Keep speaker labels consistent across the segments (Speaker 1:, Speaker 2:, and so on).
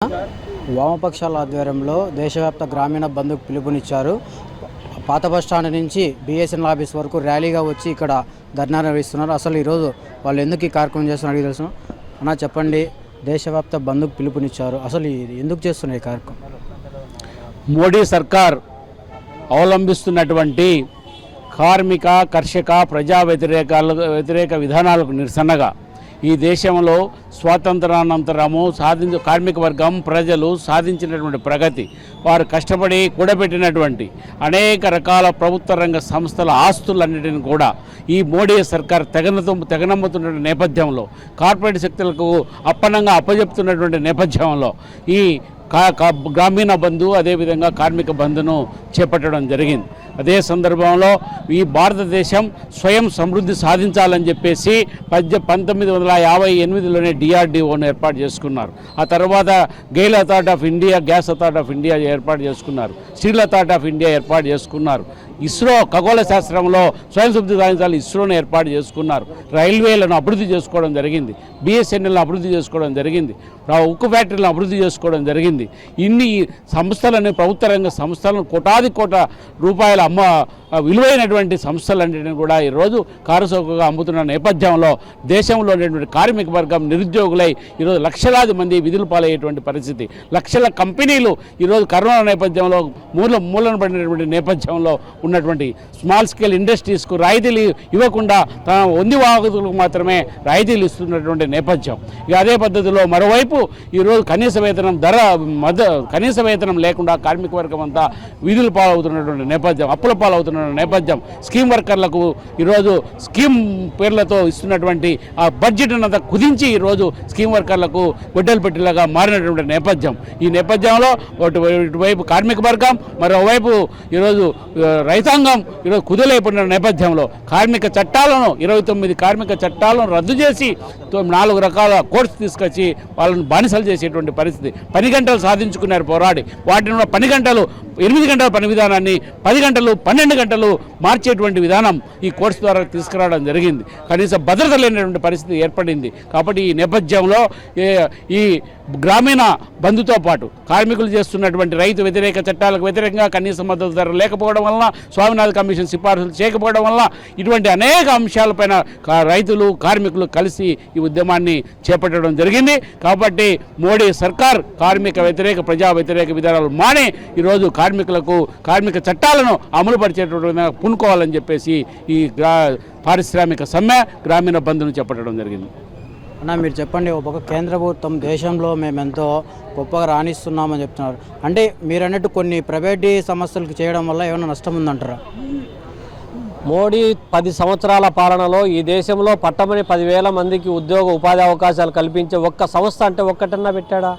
Speaker 1: వామపక్షాల ఆధ్వర్యంలో దేశవ్యాప్త గ్రామీణ బంద్కు పిలుపునిచ్చారు. పాత బస్టాండ్ నుంచి బిఎస్ఎన్ఎల్ ఆఫీస్ వరకు ర్యాలీగా వచ్చి ఇక్కడ ధర్నా నిర్వహిస్తున్నారు. అసలు ఈరోజు వాళ్ళు ఎందుకు ఈ కార్యక్రమం చేస్తున్నారు అడిగి తెలుసు. అన్నా చెప్పండి, దేశవ్యాప్త బంద్కు పిలుపునిచ్చారు, అసలు ఎందుకు చేస్తున్నారు ఈ కార్యక్రమం?
Speaker 2: మోడీ సర్కార్ అవలంబిస్తున్నటువంటి కార్మిక కర్షక ప్రజా వ్యతిరేక విధానాలకు నిరసనగా ఈ దేశంలో స్వాతంత్రానంతరము కార్మిక వర్గం ప్రజలు సాధించినటువంటి ప్రగతి, వారు కష్టపడి కూడబెట్టినటువంటి అనేక రకాల ప్రభుత్వ రంగ సంస్థల ఆస్తులన్నిటిని కూడా ఈ మోడీ సర్కార్ తెగనమ్ముతున్న నేపథ్యంలో, కార్పొరేట్ శక్తులకు అప్పనంగా అప్పజెప్తున్నటువంటి నేపథ్యంలో ఈ గ్రామీణ బంధు అదేవిధంగా కార్మిక బంధును చేపట్టడం జరిగింది. అదే సందర్భంలో ఈ భారతదేశం స్వయం సమృద్ధి సాధించాలని చెప్పేసి 1958లోనే డిఆర్డిఓను ఏర్పాటు చేసుకున్నారు. ఆ తర్వాత GAIL authority of India, gas authority of India ఏర్పాటు చేసుకున్నారు. స్టీల్ అథారిటీ ఆఫ్ ఇండియా ఏర్పాటు చేసుకున్నారు. ఇస్రో ఖగోళ శాస్త్రంలో స్వయం సమృద్ధి సాధించాలి ఇస్రోను ఏర్పాటు చేసుకున్నారు. రైల్వేలను అభివృద్ధి చేసుకోవడం జరిగింది. బిఎస్ఎన్ఎల్ను అభివృద్ధి చేసుకోవడం జరిగింది. ఉక్కు ఫ్యాక్టరీలను అభివృద్ధి చేసుకోవడం జరిగింది. ఇన్ని సంస్థలని, ప్రభుత్వ రంగ సంస్థలను కోటాది రూపాయల విలువైనటువంటి సంస్థలన్నింటినీ కూడా ఈరోజు కారుసౌకగా అమ్ముతున్న నేపథ్యంలో దేశంలో ఉన్నటువంటి కార్మిక వర్గం నిరుద్యోగులై ఈరోజు లక్షలాది మంది విధులు పాలయ్యేటువంటి పరిస్థితి. లక్షల కంపెనీలు ఈరోజు కరోనా నేపథ్యంలో మూలన పడినటువంటి నేపథ్యంలో ఉన్నటువంటి స్మాల్ స్కేల్ ఇండస్ట్రీస్కు రాయితీలు ఇవ్వకుండా తన వంది వాహకులకు మాత్రమే రాయితీలు ఇస్తున్నటువంటి నేపథ్యం. ఇక అదే పద్ధతిలో మరోవైపు ఈరోజు కనీస వేతనం లేకుండా కార్మిక వర్గం అంతా విధులు పాలవుతున్నటువంటి నేపథ్యం, అప్పుల పాలవుతున్న నేపథ్యం. స్కీమ్ వర్కర్లకు ఈరోజు స్కీమ్ పేర్లతో ఇస్తున్నటువంటి ఆ బడ్జెట్ అంతా కుదించి ఈరోజు స్కీమ్ వర్కర్లకు గొడ్డలు పెట్టేలాగా మారినటువంటి నేపథ్యం. ఈ నేపథ్యంలో ఇటువైపు కార్మిక వర్గం, మరోవైపు ఈరోజు రైతాంగం ఈరోజు కుదులైపోయిన నేపథ్యంలో కార్మిక చట్టాలను 29 కార్మిక చట్టాలను రద్దు చేసి 4 రకాల కోర్సు తీసుకొచ్చి వాళ్ళని బానిసలు చేసేటువంటి పరిస్థితి. 10 గంటలు సాధించుకున్నారు పోరాడి, వాటిని 10 గంటలు 8 గంటల పని విధానాన్ని 10 గంటలు 12 గంటలు మార్చేటువంటి విధానం ఈ కోర్సు ద్వారా తీసుకురావడం జరిగింది. కనీస భద్రత లేనటువంటి పరిస్థితి ఏర్పడింది. కాబట్టి ఈ నేపథ్యంలో ఈ గ్రామీణ బంధుతో పాటు కార్మికులు చేస్తున్నటువంటి రైతు వ్యతిరేక చట్టాలకు వ్యతిరేకంగా కనీస మద్దతు ధర లేకపోవడం వలన, స్వామినాథన్ కమిషన్ సిఫార్సులు చేయకపోవడం వల్ల ఇటువంటి అనేక అంశాలపైన రైతులు కార్మికులు కలిసి ఈ ఉద్యమాన్ని చేపట్టడం జరిగింది. కాబట్టి మోడీ సర్కార్ కార్మిక వ్యతిరేక ప్రజా వ్యతిరేక విధానాలు మాని ఈరోజు కార్మిక చట్టాలను అమలు పరిచేటువంటి పూనుకోవాలని చెప్పేసి ఈ పారిశ్రామిక సమ్మె గ్రామీణ బంధును చేపట్టడం జరిగింది.
Speaker 1: అన్న మీరు చెప్పండి, ఒక పక్క కేంద్ర ప్రభుత్వం దేశంలో మేము ఎంతో గొప్పగా రాణిస్తున్నామని చెప్తున్నారు. అంటే మీరు అన్నట్టు కొన్ని ప్రైవేట్ సంస్థలకు చేయడం వల్ల ఏమైనా నష్టం ఉందంటారా?
Speaker 3: మోడీ 10 సంవత్సరాల పాలనలో ఈ దేశంలో పట్టమని 10,000 మందికి ఉద్యోగ ఉపాధి అవకాశాలు కల్పించే ఒక్క సంస్థ అంటే ఒక్కటన్నా పెట్టాడా?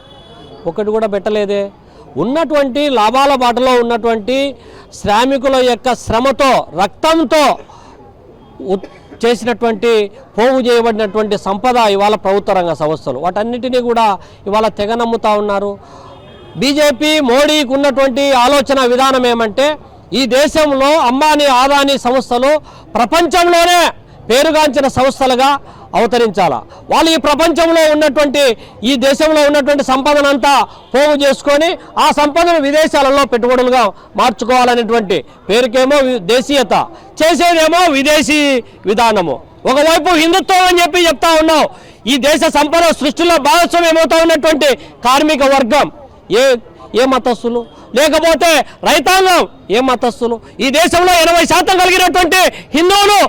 Speaker 3: ఒకటి కూడా పెట్టలేదే. ఉన్నటువంటి లాభాల బాటలో ఉన్నటువంటి శ్రామికుల యొక్క శ్రమతో, రక్తంతో చేసినటువంటి పోగు చేయబడినటువంటి సంపద ఇవాళ ప్రభుత్వ రంగ సంస్థలు, వాటన్నిటినీ కూడా ఇవాళ తెగ నమ్ముతూ ఉన్నారు. బీజేపీ మోడీకి ఉన్నటువంటి ఆలోచన విధానం ఏమంటే ఈ దేశంలో అంబానీ అదానీ సంస్థలు ప్రపంచంలోనే పేరుగాంచిన సంస్థలుగా అవతరించాలా. వాళ్ళు ఈ ప్రపంచంలో ఉన్నటువంటి ఈ దేశంలో ఉన్నటువంటి సంపదనంతా పోగు చేసుకొని ఆ సంపదను విదేశాలలో పెట్టుబడులుగా మార్చుకోవాలనేటువంటి పేరుకేమో దేశీయత, చేసేదేమో విదేశీ విధానము. ఒకవైపు హిందుత్వం అని చెప్పి చెప్తా ఉన్నావు. ఈ దేశ సంపద సృష్టిలో భాగస్వామ్యం ఏమవుతా ఉన్నటువంటి కార్మిక వర్గం ఏ మతస్థులు, లేకపోతే రైతాంగం ఏ మతస్థులు? ఈ దేశంలో 80% కలిగినటువంటి హిందువులు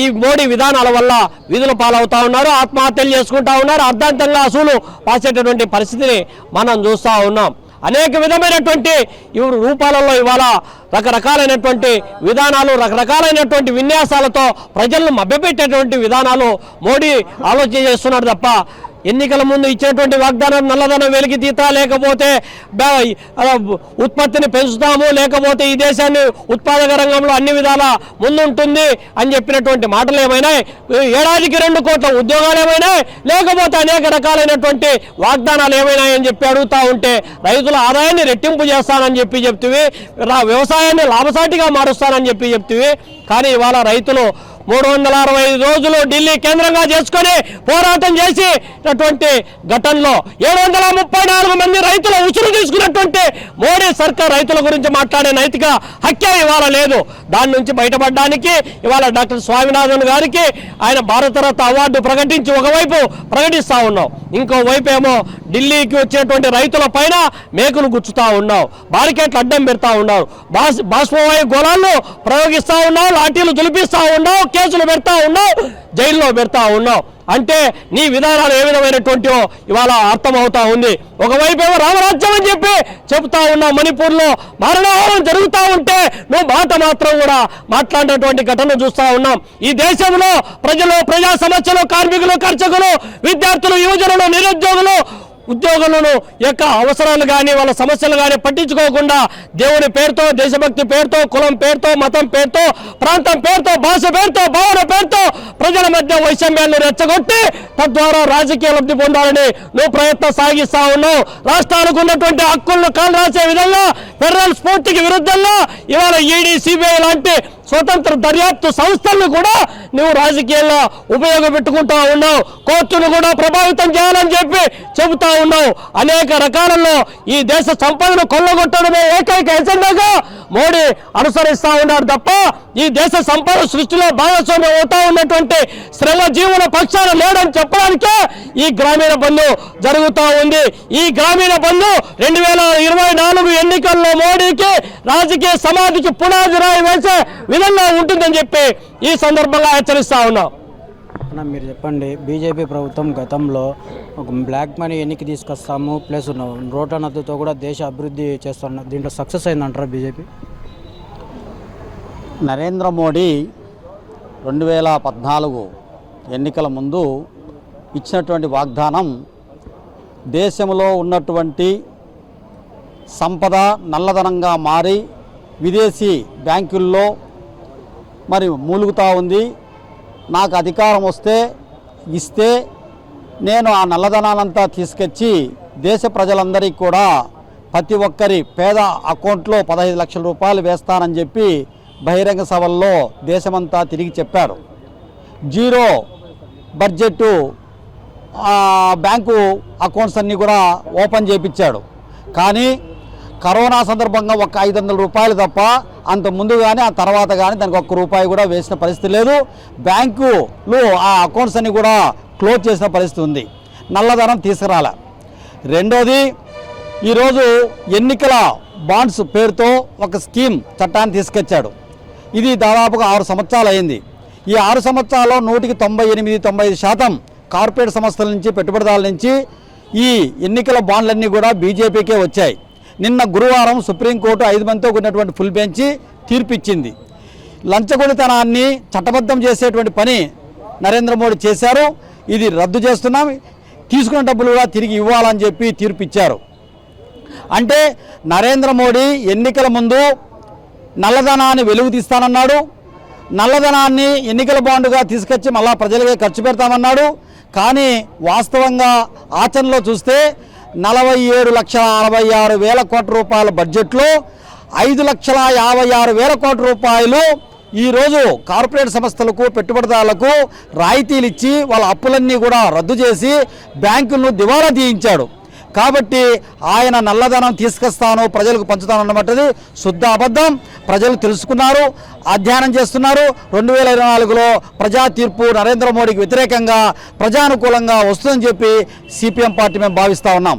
Speaker 3: ఈ మోడీ విధానాల వల్ల విధుల పాలవుతూ ఉన్నారు, ఆత్మహత్యలు చేసుకుంటా ఉన్నారు, అర్ధాంతంగా అసూలు పాసేటటువంటి పరిస్థితిని మనం చూస్తూ ఉన్నాం. అనేక విధమైనటువంటి రూపాలలో ఇవాళ రకరకాలైనటువంటి విధానాలు, రకరకాలైనటువంటి విన్యాసాలతో ప్రజలను మభ్యపెట్టేటువంటి విధానాలు మోడీ ఆలోచన చేస్తున్నాడు తప్ప ఎన్నికల ముందు ఇచ్చినటువంటి వాగ్దానం నల్లధనం వెలికి తీతా, లేకపోతే ఉత్పత్తిని పెంచుతాము, లేకపోతే ఈ దేశాన్ని ఉత్పాదక రంగంలో అన్ని విధాలా ముందుంటుంది అని చెప్పినటువంటి మాటలు ఏమైనా, ఏడాదికి 2 కోట్ల ఉద్యోగాలు ఏమైనా, లేకపోతే అనేక రకాలైనటువంటి వాగ్దానాలు ఏమైనా అని చెప్పి అడుగుతూ ఉంటే రైతుల ఆదాయాన్ని రెట్టింపు చేస్తానని చెప్తివి, వ్యవసాయాన్ని లాభసాటిగా మారుస్తానని చెప్తివి. కానీ ఇవాళ రైతులు 365 రోజులు ఢిల్లీ కేంద్రంగా చేసుకొని పోరాటం చేసినటువంటి ఘటనలో 734 మంది రైతుల ఉసురు తీసుకున్నటువంటి మోడీ సర్కార్ రైతుల గురించి మాట్లాడే నైతిక హక్కే ఇవాళ లేదు. దాని నుంచి బయటపడడానికి ఇవాళ డాక్టర్ స్వామినాథన్ గారికి ఆయన భారతరత్న అవార్డు ప్రకటించి ఒకవైపు ప్రకటిస్తూ ఉన్నాం, ఇంకోవైపు ఏమో ఢిల్లీకి వచ్చేటువంటి రైతుల పైన మేకులు గుచ్చుతా ఉన్నావు, బారికేట్లు అడ్డం పెడతా ఉన్నావు, బాష్పవాయు గోళాలను ప్రయోగిస్తూ ఉన్నావు, లాఠీలు దులిపిస్తూ ఉన్నావు, కేసులు పెడతా ఉన్నావు, జైల్లో పెడతా ఉన్నావు. అంటే నీ విధానాలు ఏ విధమైనటువంటివో ఇవాళ అర్థమవుతా ఉంది. ఒకవైపు ఏమో రామరాజ్యం అని చెప్పి చెబుతా ఉన్నావు, మణిపూర్లో మారణహోమం జరుగుతూ ఉంటే నువ్వు మాట మాత్రం కూడా మాట్లాడినటువంటి ఘటన చూస్తూ ఉన్నాం. ఈ దేశంలో ప్రజలు, ప్రజా సమస్యలు, కార్మికులు, కర్షకులు, విద్యార్థులు, యువజనులు, నిరుద్యోగులు, ఉద్యోగులను యొక్క అవసరాలు కానీ వాళ్ళ సమస్యలు కానీ పట్టించుకోకుండా దేవుని పేరుతో, దేశభక్తి పేరుతో, కులం పేరుతో, మతం పేరుతో, ప్రాంతం పేరుతో, భాష పేరుతో, భావన పేరుతో ప్రజల మధ్య వైషమ్యాలను రెచ్చగొట్టి తద్వారా రాజకీయ లబ్ధి పొందాలని నువ్వు ప్రయత్నం సాగిస్తా ఉన్నావు. రాష్ట్రాలకు ఉన్నటువంటి హక్కులను కాలు రాసే విధంగా ఫెడరల్ స్ఫూర్తికి విరుద్ధంగా ఇవాళ ఈడీ, సిబిఐ లాంటి స్వతంత్ర దర్యాప్తు సంస్థలను కూడా నువ్వు రాజకీయాల్లో ఉపయోగపెట్టుకుంటా ఉన్నావు. కోర్టును కూడా ప్రభావితం చేయాలని చెప్పి చెబుతా ఉన్నావు. అనేక రకాలలో ఈ దేశ సంపదను కొల్లగొట్టడమే ఏకైక ఎజెండాగా మోడీ అనుసరిస్తా ఉన్నాడు తప్ప ఈ దేశ సంపద సృష్టిలో భాగస్వామ్యం అవుతా ఉన్నటువంటి శ్రమ జీవన పక్షాన లేడని చెప్పడానికే ఈ గ్రామీణ బంధు జరుగుతూ ఉంది. ఈ గ్రామీణ బంధు 2024 ఎన్నికల్లో మోడీకి రాజకీయ సమాధికి పునాది రాయి వేసే విధంగా ఉంటుందని చెప్పి ఈ సందర్భంగా హెచ్చరిస్తా ఉన్నాం.
Speaker 1: అన్న మీరు చెప్పండి, బీజేపీ ప్రభుత్వం గతంలో ఒక బ్లాక్ మనీ ఎన్నికి తీసుకొస్తాము ప్లస్ నోట్ల రద్దుతో కూడా దేశ అభివృద్ధి చేస్తున్నారు, దీంట్లో సక్సెస్ అయిందంటారా బీజేపీ?
Speaker 4: నరేంద్ర మోడీ 2014 ఎన్నికల ముందు ఇచ్చినటువంటి వాగ్దానం దేశంలో ఉన్నటువంటి సంపద నల్లధనంగా మారి విదేశీ బ్యాంకుల్లో మరి మూలుగుతూ ఉంది. నాకు అధికారం ఇస్తే నేను ఆ నల్లధనాలంతా తీసుకొచ్చి దేశ ప్రజలందరికీ కూడా ప్రతి ఒక్కరి పేద అకౌంట్లో 15 లక్షల రూపాయలు వేస్తానని చెప్పి బహిరంగ సభల్లో దేశమంతా తిరిగి చెప్పాడు. జీరో బడ్జెట్ బ్యాంకు అకౌంట్స్ అన్నీ కూడా ఓపెన్ చేయించాడు. కానీ కరోనా సందర్భంగా ఒక 500 రూపాయలు తప్ప అంత ముందు కానీ ఆ తర్వాత కానీ దానికి ఒక్క రూపాయి కూడా వేసిన పరిస్థితి లేదు. బ్యాంకులు ఆ అకౌంట్స్ అన్ని కూడా క్లోజ్ చేసిన పరిస్థితి ఉంది. నల్లధనం తీసుకురాల. రెండోది, ఈరోజు ఎన్నికల బాండ్స్ పేరుతో ఒక స్కీమ్ చట్టాన్ని తీసుకొచ్చాడు. ఇది దాదాపుగా 6 సంవత్సరాలు అయింది. ఈ 6 సంవత్సరాల్లో 98-95% కార్పొరేట్ సంస్థల నుంచి, పెట్టుబడిదారుల నుంచి ఈ ఎన్నికల బాండ్లన్నీ కూడా బీజేపీకే వచ్చాయి. నిన్న గురువారం సుప్రీంకోర్టు 5 మందితో కూడినటువంటి ఫుల్ బెంచ్ తీర్పిచ్చింది. లంచగొడితనాన్ని చట్టబద్ధం చేసేటువంటి పని నరేంద్ర మోడీ చేశారు. ఇది రద్దు చేస్తున్నాం, తీసుకున్న డబ్బులు కూడా తిరిగి ఇవ్వాలని చెప్పి తీర్పిచ్చారు. అంటే నరేంద్ర మోడీ ఎన్నికల ముందు నల్లధనాన్ని వెలుగు తీస్తానన్నాడు, నల్లధనాన్ని ఎన్నికల బాండుగా తీసుకొచ్చి మళ్ళా ప్రజలకే ఖర్చు పెడతామన్నాడు. కానీ వాస్తవంగా ఆచరణలో చూస్తే 47,66,000 కోట్ల రూపాయల బడ్జెట్లో 5,56,000 కోట్ల రూపాయలు ఈరోజు కార్పొరేట్ సంస్థలకు, పెట్టుబడిదారులకు రాయితీలు ఇచ్చి వాళ్ళ అప్పులన్నీ కూడా రద్దు చేసి బ్యాంకులను దివాలా తీయించాడు. కాబట్టి ఆయన నల్లధనం తీసుకొస్తాను, ప్రజలకు పంచుతాను అన్నమాటది శుద్ధ అబద్ధం. ప్రజలు తెలుసుకున్నారు, అధ్యయనం చేస్తున్నారు. 2024లో ప్రజా తీర్పు నరేంద్ర మోడీకి వ్యతిరేకంగా, ప్రజానుకూలంగా వస్తుందని చెప్పి సిపిఎం పార్టీ మేము భావిస్తూ ఉన్నాం.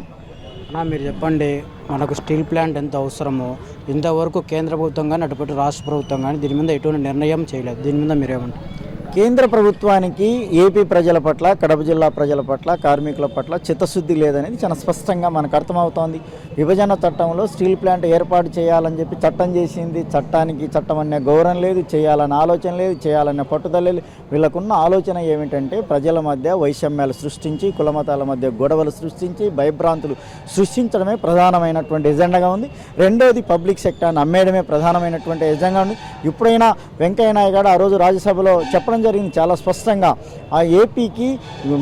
Speaker 1: అన్న మీరు చెప్పండి, మనకు స్టీల్ ప్లాంట్ ఎంత అవసరమో ఇంతవరకు కేంద్ర ప్రభుత్వం కానీ అటుపట్టి రాష్ట్ర ప్రభుత్వం కానీ దీని మీద ఎటువంటి నిర్ణయం చేయలేదు. దీని మీద మీరేమంటారు?
Speaker 5: కేంద్ర ప్రభుత్వానికి ఏపీ ప్రజల పట్ల, కడప జిల్లా ప్రజల పట్ల, కార్మికుల పట్ల చిత్తశుద్ధి లేదనేది చాలా స్పష్టంగా మనకు అర్థమవుతోంది. విభజన చట్టంలో స్టీల్ ప్లాంట్ ఏర్పాటు చేయాలని చెప్పి చట్టం చేసింది. చట్టానికి చట్టం అనే గౌరవం లేదు, చేయాలన్న ఆలోచన లేదు, చేయాలనే పట్టుదల లేదు. వీళ్ళకున్న ఆలోచన ఏమిటంటే ప్రజల మధ్య వైషమ్యాలు సృష్టించి, కులమతాల మధ్య గొడవలు సృష్టించి, భయభ్రాంతులు సృష్టించడమే ప్రధానమైనటువంటి ఎజెండాగా ఉంది. రెండోది, పబ్లిక్ సెక్టార్ని అమ్మేయడమే ప్రధానమైనటువంటి ఎజెండా ఉంది. ఇప్పుడైనా వెంకయ్య నాయుడు గారు ఆ రోజు రాజ్యసభలో చెప్పడం జరిగింది చాలా స్పష్టంగా. ఆ ఏపీకి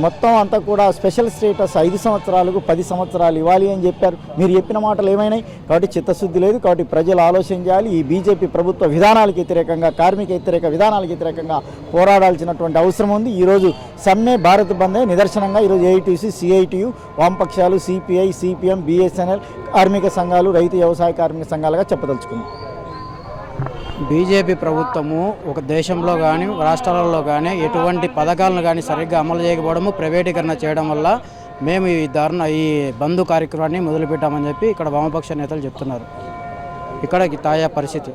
Speaker 5: మొత్తం అంతా కూడా స్పెషల్ స్టేటస్ 5 సంవత్సరాలకు 10 సంవత్సరాలు ఇవ్వాలి అని చెప్పారు. మీరు చెప్పిన మాటలు ఏమైనాయి? కాబట్టి చిత్తశుద్ధి లేదు. కాబట్టి ప్రజలు ఆలోచన చేయాలి. ఈ బీజేపీ ప్రభుత్వ విధానాలకు వ్యతిరేకంగా, కార్మిక వ్యతిరేక విధానాలకు వ్యతిరేకంగా పోరాడాల్సినటువంటి అవసరం ఉంది. ఈరోజు సమ్మె భారత్ బందే నిదర్శనంగా ఈరోజు ఏఐటీసీ, సిఐటియు, వామపక్షాలు, సిపిఐ, సిపిఎం, బిఎస్ఎన్ఎల్, కార్మిక సంఘాలు, రైతు వ్యవసాయ కార్మిక సంఘాలుగా చెప్పదలుచుకుంది.
Speaker 1: బీజేపీ ప్రభుత్వము ఒక దేశంలో కానీ రాష్ట్రాలలో కానీ ఎటువంటి పథకాలను కానీ సరిగ్గా అమలు చేయకపోవడము, ప్రైవేటీకరణ చేయడం వల్ల మేము ఈ బంద్ కార్యక్రమాన్ని మొదలుపెట్టామని చెప్పి ఇక్కడ వామపక్ష నేతలు చెప్తున్నారు. ఇక్కడ తాజా పరిస్థితి.